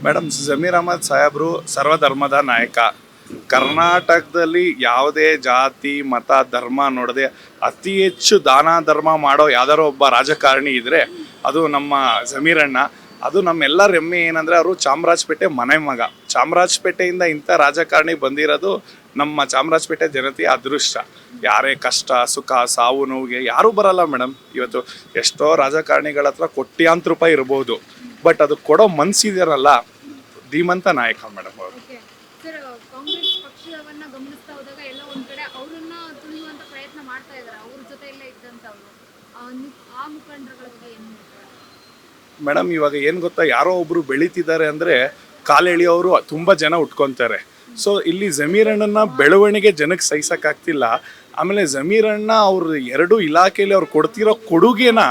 Madam Zameer Ahmed ಸಾಹೇಬ್ರು ಸರ್ವಧರ್ಮದ ನಾಯಕ. ಕರ್ನಾಟಕದಲ್ಲಿ ಯಾವುದೇ ಜಾತಿ ಮತ ಧರ್ಮ ನೋಡದೆ ಅತಿ ಹೆಚ್ಚು ದಾನ ಧರ್ಮ ಮಾಡೋ ಯಾವ್ದಾರೋ ಒಬ್ಬ ರಾಜಕಾರಣಿ ಇದ್ರೆ ಅದು ನಮ್ಮ ಜಮೀರಣ್ಣ. ಅದು ನಮ್ಮೆಲ್ಲರ ಹೆಮ್ಮೆ ಏನಂದ್ರೆ ಅವರು ಚಾಮರಾಜಪೇಟೆ ಮನೆ ಮಗ. ಚಾಮರಾಜಪೇಟೆಯಿಂದ ಇಂಥ ರಾಜಕಾರಣಿ ಬಂದಿರೋದು ನಮ್ಮ ಚಾಮರಾಜಪೇಟೆ ಜನತೆಯ ಅದೃಷ್ಟ. ಯಾರೇ ಕಷ್ಟ ಸುಖ ಸಾವು ನೋವಿಗೆ ಯಾರೂ ಬರಲ್ಲ ಮೇಡಮ್. ಇವತ್ತು ಎಷ್ಟೋ ರಾಜಕಾರಣಿಗಳ ಹತ್ರ ಕೋಟ್ಯಾಂತರ ರೂಪಾಯಿ ಇರ್ಬೋದು, ಬಟ್ ಅದು ಕೊಡೋ ಮನ್ಸಿದಾರಲ್ಲ, ಧೀಮಂತ ನಾಯಕ ಮೇಡಮ್ ಅವರು. ಸರ್, ಕಾಂಗ್ರೆಸ್ ಪಕ್ಷವನ್ನ ಗಮನಿಸ್ತಾ ಹೋದಾಗ ಎಲ್ಲ ಒಂದ್ ಕಡೆ ಅವರನ್ನ ತುಳಿಯುವಂತ ಪ್ರಯತ್ನ ಮಾಡ್ತಾ ಇದ್ದಾರೆ. ಅವ್ರ ಜೊತೆ ಎಲ್ಲ ಇದ್ದಂತವ್ರು ಆ ಮುಖಂಡರುಗಳ ಬಗ್ಗೆ ಏನು ಮೇಡಮ್ ಇವಾಗ ಏನು ಗೊತ್ತಾ, ಯಾರೋ ಒಬ್ರು ಬೆಳೀತಿದ್ದಾರೆ ಅಂದರೆ ಕಾಲೆಳೆಯೋರು ತುಂಬ ಜನ ಉಟ್ಕೊತಾರೆ. ಸೊ ಇಲ್ಲಿ ಜಮೀರಣ್ಣನ ಬೆಳವಣಿಗೆ ಜನಕ್ಕೆ ಸಹಿಸೋಕ್ಕಾಗ್ತಿಲ್ಲ. ಆಮೇಲೆ ಜಮೀರಣ್ಣ ಅವ್ರ ಎರಡು ಇಲಾಖೆಯಲ್ಲಿ ಅವ್ರು ಕೊಡ್ತಿರೋ ಕೊಡುಗೆನ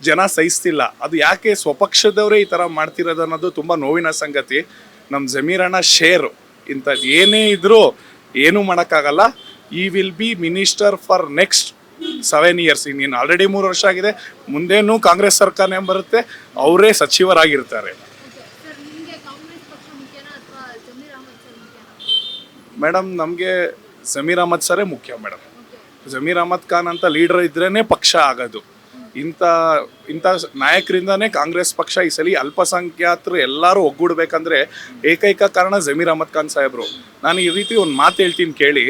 ಜನ ಸಹಿಸ್ತಿಲ್ಲ. ಅದು ಯಾಕೆ ಸ್ವಪಕ್ಷದವರೇ ಈ ಥರ ಮಾಡ್ತಿರೋದು ಅನ್ನೋದು ತುಂಬ ನೋವಿನ ಸಂಗತಿ. ನಮ್ಮ ಜಮೀರಣ್ಣ ಶೇರು ಇಂಥದ್ದು ಏನೇ ಇದ್ರೂ ಏನೂ ಮಾಡೋಕ್ಕಾಗಲ್ಲ. ಈ will be minister for next 7 years. ಇನ್ನೇನು ಆಲ್ರೆಡಿ 3 ವರ್ಷ ಆಗಿದೆ, ಮುಂದೇನೂ ಕಾಂಗ್ರೆಸ್ ಸರ್ಕಾರನೇ ಬರುತ್ತೆ, ಅವರೇ ಸಚಿವರಾಗಿರ್ತಾರೆ. ಮೇಡಮ್ ನಮಗೆ ಜಮೀರ್ ಅಹಮದ್ ಸರೇ ಮುಖ್ಯ ಮೇಡಮ್. ಜಮೀರ್ ಅಹಮದ್ ಖಾನ್ ಅಂತ ಲೀಡರ್ ಇದ್ರೇ ಪಕ್ಷ ಆಗೋದು. ಇಂಥ ನಾಯಕರಿಂದನೇ ಕಾಂಗ್ರೆಸ್ ಪಕ್ಷ ಈ ಸಲ ಅಲ್ಪಸಂಖ್ಯಾತರು ಎಲ್ಲರೂ ಒಗ್ಗೂಡ್ಬೇಕಂದ್ರೆ ಏಕೈಕ ಕಾರಣ ಜಮೀರ್ ಅಹಮದ್ ಖಾನ್ ಸಾಹೇಬರು. ನಾನು ಈ ರೀತಿ ಒಂದು ಮಾತು ಹೇಳ್ತೀನಿ ಕೇಳಿ.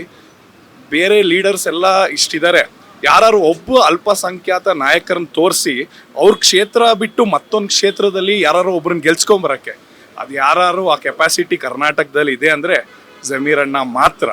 ಬೇರೆ ಲೀಡರ್ಸ್ ಎಲ್ಲ ಇಷ್ಟಿದ್ದಾರೆ, ಯಾರು ಒಬ್ಬ ಅಲ್ಪಸಂಖ್ಯಾತ ನಾಯಕರನ್ನ ತೋರಿಸಿ ಅವ್ರ ಕ್ಷೇತ್ರ ಬಿಟ್ಟು ಮತ್ತೊಂದು ಕ್ಷೇತ್ರದಲ್ಲಿ ಯಾರು ಒಬ್ರನ್ನ ಗೆಲ್ಸ್ಕೊಂಬರಕ್ಕೆ ಅದು ಯಾರು ಆ ಕೆಪಾಸಿಟಿ ಕರ್ನಾಟಕದಲ್ಲಿ ಇದೆ ಅಂದರೆ ಜಮೀರಣ್ಣ ಮಾತ್ರ.